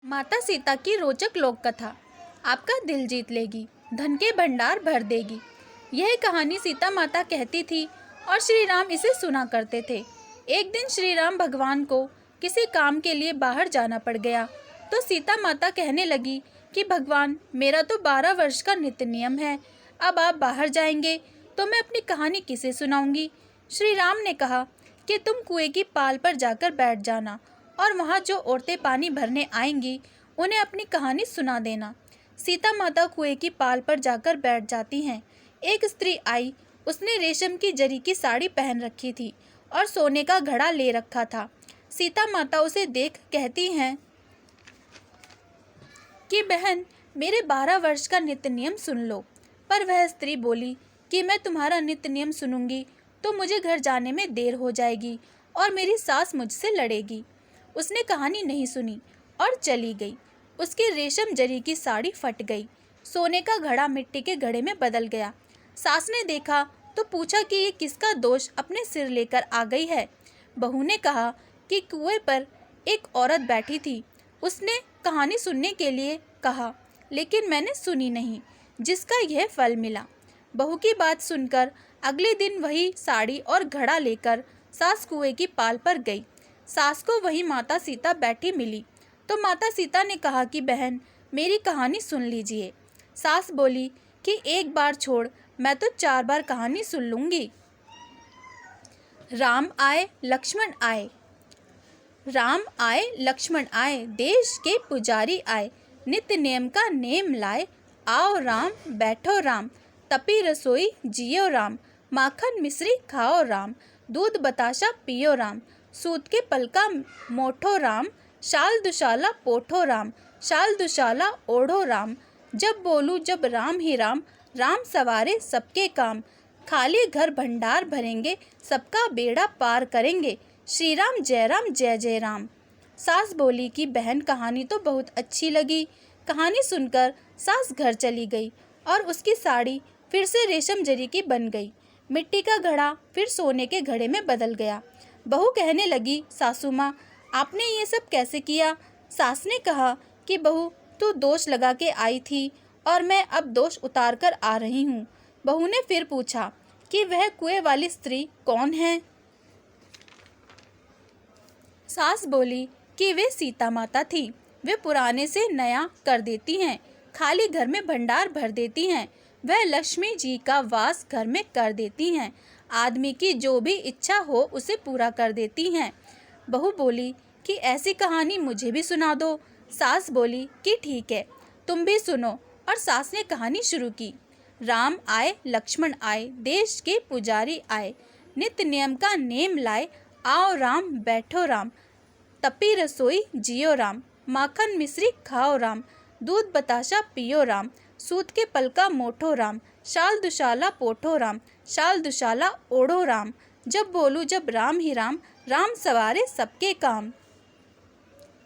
माता सीता की रोचक लोक कथा आपका दिल जीत लेगी, धन के भंडार भर देगी। यह कहानी सीता माता कहती थी और श्री राम इसे सुना करते थे। एक दिन श्री राम भगवान को किसी काम के लिए बाहर जाना पड़ गया तो सीता माता कहने लगी कि भगवान, मेरा तो 12 वर्ष का नित्य नियम है, अब आप बाहर जाएंगे तो मैं अपनी कहानी किसे सुनाऊंगी। श्री राम ने कहा कि तुम कुएं की पाल पर जाकर बैठ जाना और वहाँ जो औरतें पानी भरने आएंगी उन्हें अपनी कहानी सुना देना। सीता माता कुएं की पाल पर जाकर बैठ जाती हैं। एक स्त्री आई, उसने रेशम की जरी की साड़ी पहन रखी थी और सोने का घड़ा ले रखा था। सीता माता उसे देख कहती हैं कि बहन, मेरे 12 वर्ष का नित्य नियम सुन लो। पर वह स्त्री बोली कि मैं तुम्हारा नित्य नियम सुनूंगी तो मुझे घर जाने में देर हो जाएगी और मेरी सास मुझसे लड़ेगी। उसने कहानी नहीं सुनी और चली गई। उसकी रेशम जरी की साड़ी फट गई, सोने का घड़ा मिट्टी के घड़े में बदल गया। सास ने देखा तो पूछा कि ये किसका दोष अपने सिर लेकर आ गई है। बहू ने कहा कि कुएं पर एक औरत बैठी थी, उसने कहानी सुनने के लिए कहा, लेकिन मैंने सुनी नहीं, जिसका यह फल मिला। बहू की बात सुनकर अगले दिन वही साड़ी और घड़ा लेकर सास कुएं की पाल पर गई। सास को वही माता सीता बैठी मिली तो माता सीता ने कहा कि बहन, मेरी कहानी सुन लीजिए। सास बोली कि एक बार छोड़, मैं तो 4 बार कहानी सुन लूंगी। राम आए लक्ष्मण आए, राम आए लक्ष्मण आए, देश के पुजारी आए, नित्य नियम का नेम लाए, आओ राम बैठो राम, तपी रसोई जियो राम, माखन मिश्री खाओ राम, दूध बताशा पियो राम, सूत के पलका मोठो राम, शाल दुशाला पोठो राम, शाल दुशाला ओढ़ो राम, जब बोलूं जब राम ही राम, राम सवारे सबके काम, खाली घर भंडार भरेंगे, सबका बेड़ा पार करेंगे, श्री राम जय जय राम। सास बोली कि बहन, कहानी तो बहुत अच्छी लगी। कहानी सुनकर सास घर चली गई और उसकी साड़ी फिर से रेशम जरी की बन गई। मिट्टी का घड़ा फिर सोने के घड़े में बदल गया। बहू कहने लगी, सासू माँ, आपने ये सब कैसे किया? सास ने कहा कि बहू, तू दोष लगा के आई थी और मैं अब दोष उतार कर आ रही हूँ। बहू ने फिर पूछा कि वह कुएं वाली स्त्री कौन है? सास बोली कि वे सीता माता थी। वे पुराने से नया कर देती हैं, खाली घर में भंडार भर देती हैं, वह लक्ष्मी जी का वास घर में कर देती हैं, आदमी की जो भी इच्छा हो उसे पूरा कर देती हैं। बहू बोली कि ऐसी कहानी मुझे भी सुना दो। सास बोली कि ठीक है, तुम भी सुनो। और सास ने कहानी शुरू की। राम आए लक्ष्मण आए, देश के पुजारी आए, नित्य नियम का नेम लाए, आओ राम बैठो राम, तपी रसोई जियो राम, माखन मिश्री खाओ राम, दूध बताशा पियो राम, सूत के पलका मोठो राम, शाल दुशाला पोठो राम, शाल दुशाला ओढ़ो राम, जब बोलूं जब राम ही राम, राम सवारे सबके काम,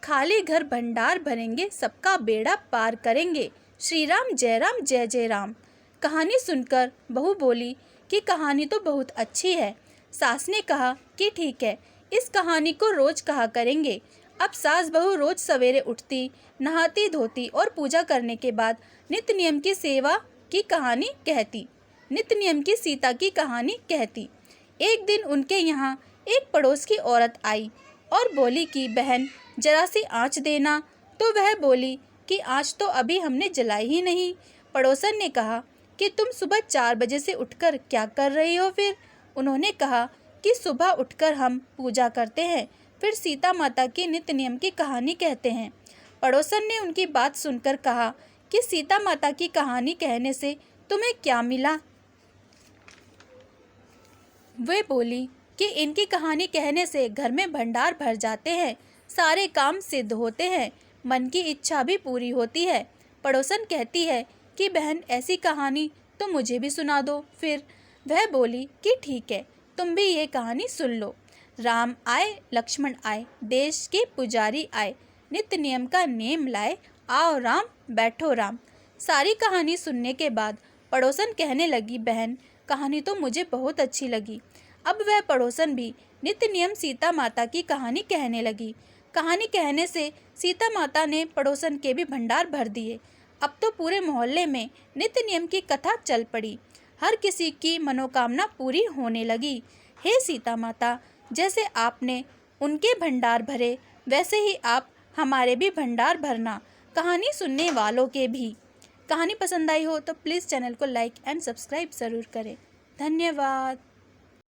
खाली घर भंडार भरेंगे, सबका बेड़ा पार करेंगे, श्री राम जय जय राम। कहानी सुनकर बहू बोली कि कहानी तो बहुत अच्छी है। सास ने कहा कि ठीक है, इस कहानी को रोज कहा करेंगे। अब सास बहू रोज सवेरे उठती, नहाती धोती और पूजा करने के बाद नित्य नियम की सेवा की कहानी कहती, नित्य नियम की सीता की कहानी कहती। एक दिन उनके यहाँ एक पड़ोस की औरत आई और बोली कि बहन, जरा सी आँच देना। तो वह बोली कि आँच तो अभी हमने जलाई ही नहीं। पड़ोसन ने कहा कि तुम सुबह 4 बजे से उठकर क्या कर रही हो फिर? उन्होंने कहा कि सुबह उठकर हम पूजा करते हैं, फिर सीता माता की नित्य नियम की कहानी कहते हैं। पड़ोसन ने उनकी बात सुनकर कहा कि सीता माता की कहानी कहने से तुम्हें क्या मिला? वे बोली कि इनकी कहानी कहने से घर में भंडार भर जाते हैं, सारे काम सिद्ध होते हैं, मन की इच्छा भी पूरी होती है। पड़ोसन कहती है कि बहन, ऐसी कहानी तो मुझे भी सुना दो फिर। वह बोली कि ठीक है, तुम भी ये कहानी सुन लो। राम आए लक्ष्मण आए, देश के पुजारी आए, नित्य नियम का नेम लाए, आओ राम बैठो राम। सारी कहानी सुनने के बाद पड़ोसन कहने लगी, बहन, कहानी तो मुझे बहुत अच्छी लगी। अब वह पड़ोसन भी नित्य नियम सीता माता की कहानी कहने लगी। कहानी कहने से सीता माता ने पड़ोसन के भी भंडार भर दिए। अब तो पूरे मोहल्ले में नित्य नियम की कथा चल पड़ी। हर किसी की मनोकामना पूरी होने लगी। हे सीता माता, जैसे आपने उनके भंडार भरे, वैसे ही आप हमारे भी भंडार भरना, कहानी सुनने वालों के भी। कहानी पसंद आई हो तो प्लीज़ चैनल को लाइक एंड सब्सक्राइब ज़रूर करें। धन्यवाद।